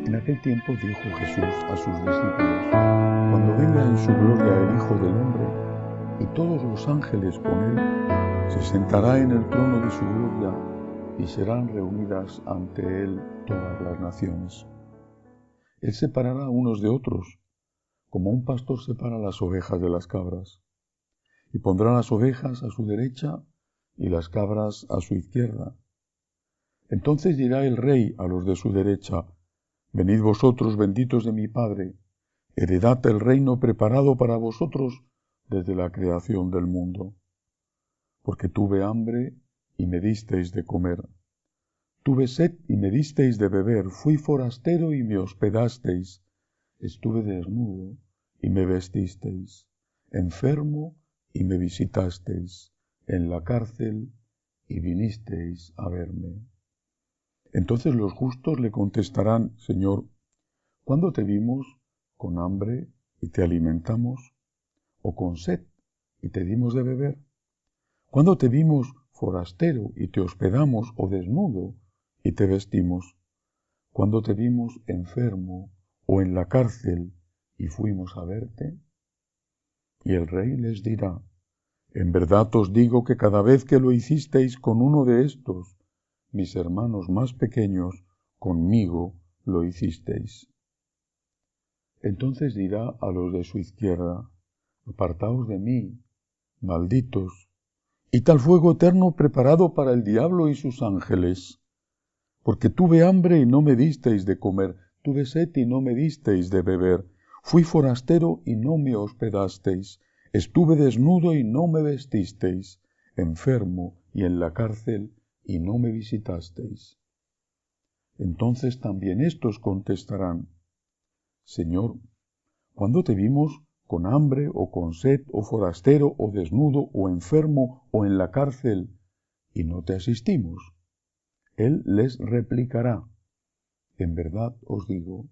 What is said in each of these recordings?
En aquel tiempo dijo Jesús a sus discípulos: cuando venga en su gloria el Hijo del Hombre y todos los ángeles con él, se sentará en el trono de su gloria y serán reunidas ante él todas las naciones. Él separará unos de otros, como un pastor separa las ovejas de las cabras, y pondrá las ovejas a su derecha y las cabras a su izquierda. Entonces dirá el Rey a los de su derecha: venid vosotros benditos de mi Padre, heredad el reino preparado para vosotros desde la creación del mundo. Porque tuve hambre y me disteis de comer, tuve sed y me disteis de beber, fui forastero y me hospedasteis, estuve desnudo y me vestisteis, enfermo y me visitasteis, en la cárcel y vinisteis a verme. Entonces los justos le contestarán: Señor, ¿cuándo te vimos con hambre y te alimentamos, o con sed y te dimos de beber? ¿Cuándo te vimos forastero y te hospedamos, o desnudo y te vestimos? ¿Cuándo te vimos enfermo o en la cárcel y fuimos a verte? Y el Rey les dirá: en verdad os digo que cada vez que lo hicisteis con uno de estos, mis hermanos más pequeños, conmigo lo hicisteis. Entonces dirá a los de su izquierda: apartaos de mí, malditos, id al fuego eterno preparado para el diablo y sus ángeles. Porque tuve hambre y no me disteis de comer, tuve sed y no me disteis de beber, fui forastero y no me hospedasteis, estuve desnudo y no me vestisteis, enfermo y en la cárcel y no me visitasteis. Entonces también éstos contestarán: Señor, ¿cuándo te vimos con hambre o con sed o forastero o desnudo o enfermo o en la cárcel y no te asistimos? Él les replicará: en verdad os digo,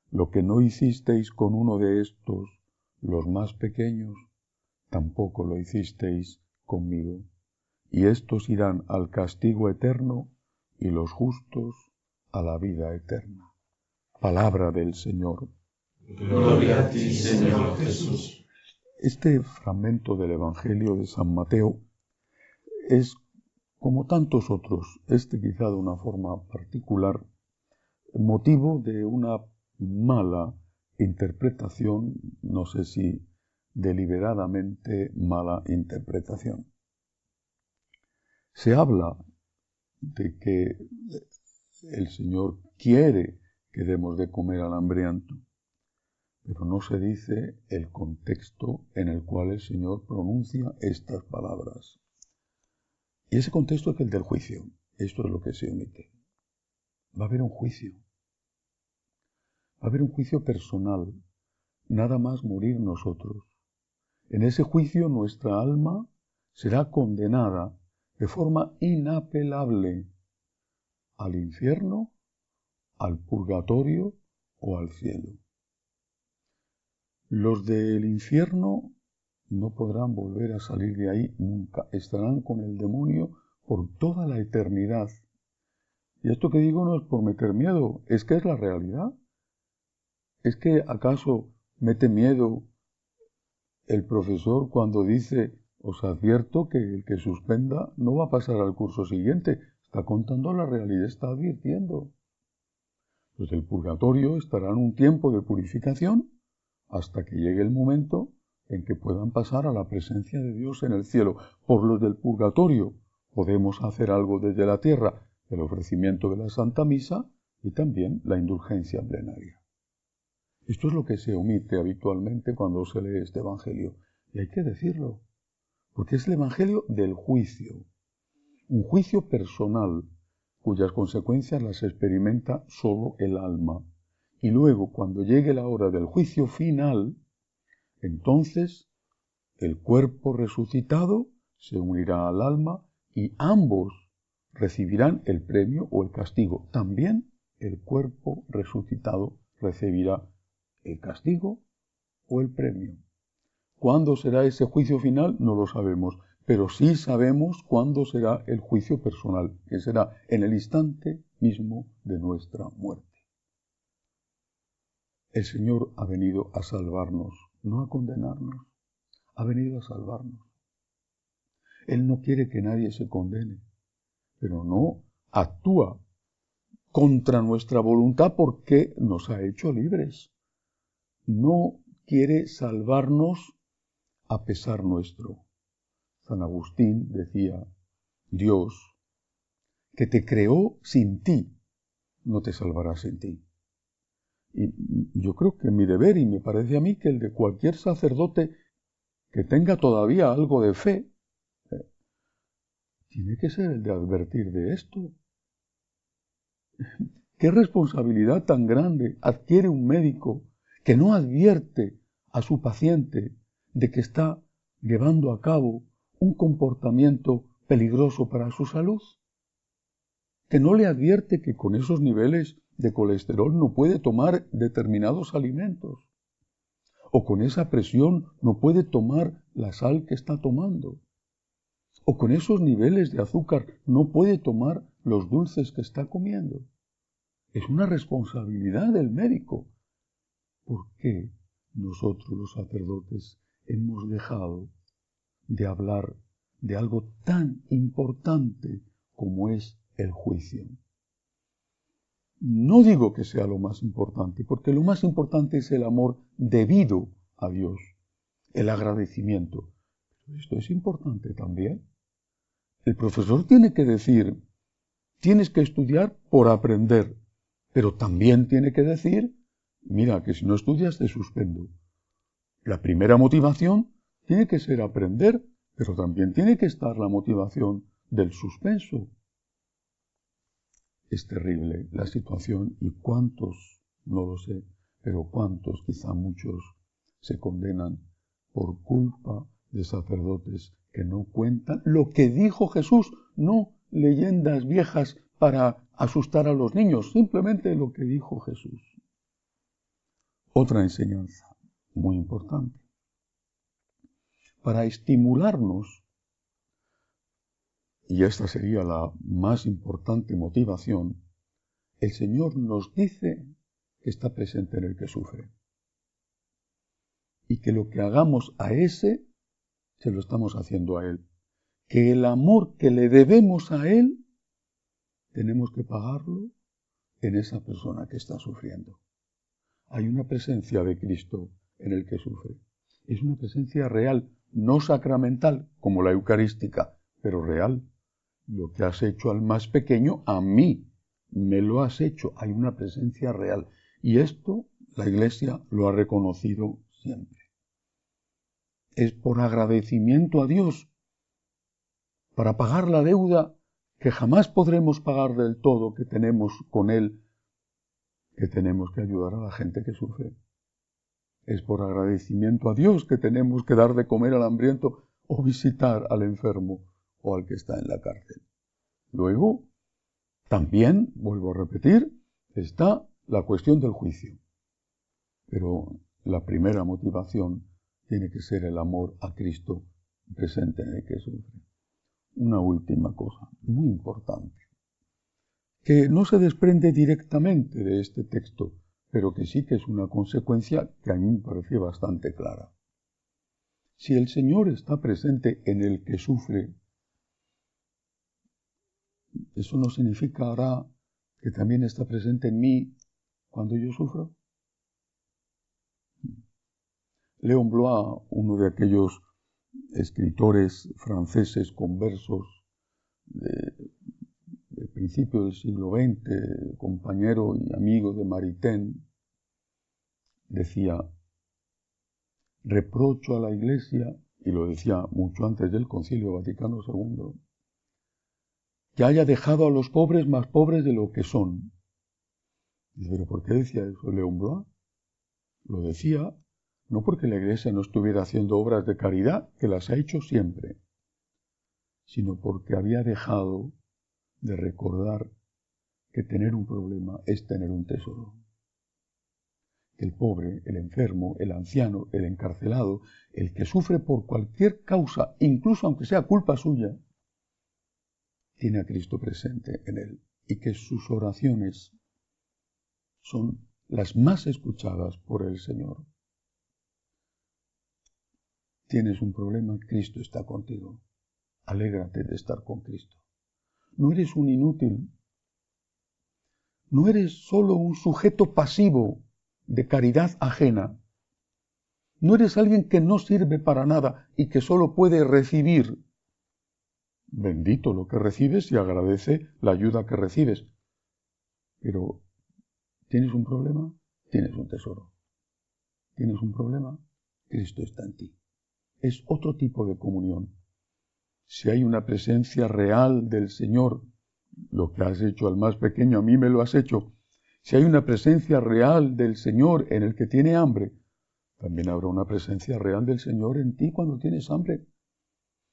lo que no hicisteis con uno de estos, los más pequeños, tampoco lo hicisteis conmigo. Y estos irán al castigo eterno y los justos a la vida eterna. Palabra del Señor. Gloria a ti, Señor Jesús. Este fragmento del Evangelio de San Mateo es, como tantos otros, quizá de una forma particular, motivo de una mala interpretación, no sé si deliberadamente mala interpretación. Se habla de que el Señor quiere que demos de comer al hambriento, pero no se dice el contexto en el cual el Señor pronuncia estas palabras. Y ese contexto es el del juicio. Esto es lo que se omite. Va a haber un juicio. Va a haber un juicio personal. Nada más morir nosotros. En ese juicio nuestra alma será condenada de forma inapelable al infierno, al purgatorio o al cielo. Los del infierno no podrán volver a salir de ahí nunca. Estarán con el demonio por toda la eternidad. Y esto que digo no es por meter miedo, es que es la realidad. ¿Es que acaso mete miedo el profesor cuando dice: os advierto que el que suspenda no va a pasar al curso siguiente? Está contando la realidad, está advirtiendo. Los del purgatorio estarán un tiempo de purificación hasta que llegue el momento en que puedan pasar a la presencia de Dios en el cielo. Por los del purgatorio podemos hacer algo desde la tierra, el ofrecimiento de la Santa Misa y también la indulgencia plenaria. Esto es lo que se omite habitualmente cuando se lee este Evangelio. Y hay que decirlo, porque es el Evangelio del juicio. Un juicio personal, cuyas consecuencias las experimenta solo el alma. Y luego, cuando llegue la hora del juicio final, entonces el cuerpo resucitado se unirá al alma y ambos recibirán el premio o el castigo. También el cuerpo resucitado recibirá el castigo o el premio. ¿Cuándo será ese juicio final? No lo sabemos, pero sí sabemos cuándo será el juicio personal, que será en el instante mismo de nuestra muerte. El Señor ha venido a salvarnos, no a condenarnos. Ha venido a salvarnos. Él no quiere que nadie se condene, pero no actúa contra nuestra voluntad porque nos ha hecho libres. No quiere salvarnos a pesar nuestro. San Agustín decía, Dios, que te creó sin ti, no te salvará sin ti. Y yo creo que mi deber, y me parece a mí que el de cualquier sacerdote que tenga todavía algo de fe, tiene que ser el de advertir de esto. ¿Qué responsabilidad tan grande adquiere un médico que no advierte a su paciente de que está llevando a cabo un comportamiento peligroso para su salud? Que no le advierte que con esos niveles de colesterol no puede tomar determinados alimentos, o con esa presión no puede tomar la sal que está tomando, o con esos niveles de azúcar no puede tomar los dulces que está comiendo. Es una responsabilidad del médico. ¿Por qué nosotros los sacerdotes hemos dejado de hablar de algo tan importante como es el juicio? No digo que sea lo más importante, porque lo más importante es el amor debido a Dios, el agradecimiento. Pero esto es importante también. El profesor tiene que decir, tienes que estudiar por aprender, pero también tiene que decir, mira, que si no estudias te suspendo. La primera motivación tiene que ser aprender, pero también tiene que estar la motivación del suspenso. Es terrible la situación y cuántos, no lo sé, pero cuántos, quizá muchos, se condenan por culpa de sacerdotes que no cuentan lo que dijo Jesús, no leyendas viejas para asustar a los niños, simplemente lo que dijo Jesús. Otra enseñanza muy importante. Para estimularnos, y esta sería la más importante motivación, el Señor nos dice que está presente en el que sufre. Y que lo que hagamos a ese, se lo estamos haciendo a Él. Que el amor que le debemos a Él, tenemos que pagarlo en esa persona que está sufriendo. Hay una presencia de Cristo en el que sufre. Es una presencia real, no sacramental, como la eucarística, pero real. Lo que has hecho al más pequeño, a mí me lo has hecho. Hay una presencia real. Y esto la Iglesia lo ha reconocido siempre. Es por agradecimiento a Dios, para pagar la deuda que jamás podremos pagar del todo que tenemos con Él, que tenemos que ayudar a la gente que sufre. Es por agradecimiento a Dios que tenemos que dar de comer al hambriento o visitar al enfermo o al que está en la cárcel. Luego, también, vuelvo a repetir, está la cuestión del juicio. Pero la primera motivación tiene que ser el amor a Cristo presente en el que sufre. Una última cosa, muy importante, que no se desprende directamente de este texto, pero que sí que es una consecuencia que a mí me parece bastante clara. Si el Señor está presente en el que sufre, ¿eso no significa ahora que también está presente en mí cuando yo sufro? Léon Blois, uno de aquellos escritores franceses conversos del principio del siglo XX, compañero y amigo de Maritain, decía, reprocho a la Iglesia, y lo decía mucho antes del Concilio Vaticano II, que haya dejado a los pobres más pobres de lo que son. ¿Pero por qué decía eso Léon Blois? Lo decía no porque la Iglesia no estuviera haciendo obras de caridad, que las ha hecho siempre, sino porque había dejado de recordar que tener un problema es tener un tesoro. Que el pobre, el enfermo, el anciano, el encarcelado, el que sufre por cualquier causa, incluso aunque sea culpa suya, tiene a Cristo presente en él y que sus oraciones son las más escuchadas por el Señor. ¿Tienes un problema? Cristo está contigo. Alégrate de estar con Cristo. No eres un inútil. No eres solo un sujeto pasivo de caridad ajena. No eres alguien que no sirve para nada y que solo puede recibir. Bendito lo que recibes y agradece la ayuda que recibes. Pero, ¿tienes un problema? Tienes un tesoro. ¿Tienes un problema? Cristo está en ti. Es otro tipo de comunión. Si hay una presencia real del Señor, lo que has hecho al más pequeño, a mí me lo has hecho. Si hay una presencia real del Señor en el que tiene hambre, también habrá una presencia real del Señor en ti cuando tienes hambre.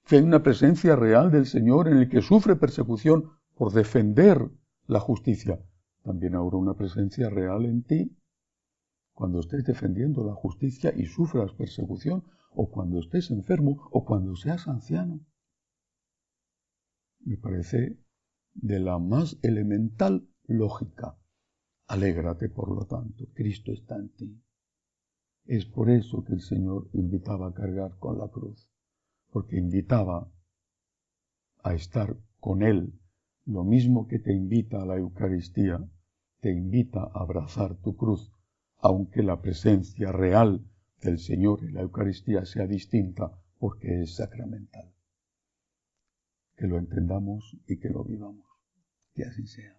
Si hay una presencia real del Señor en el que sufre persecución por defender la justicia, también habrá una presencia real en ti cuando estés defendiendo la justicia y sufras persecución, o cuando estés enfermo, o cuando seas anciano. Me parece de la más elemental lógica. Alégrate, por lo tanto, Cristo está en ti. Es por eso que el Señor invitaba a cargar con la cruz, porque invitaba a estar con Él, lo mismo que te invita a la Eucaristía, te invita a abrazar tu cruz, aunque la presencia real del Señor en la Eucaristía sea distinta, porque es sacramental. Que lo entendamos y que lo vivamos. Que así sea.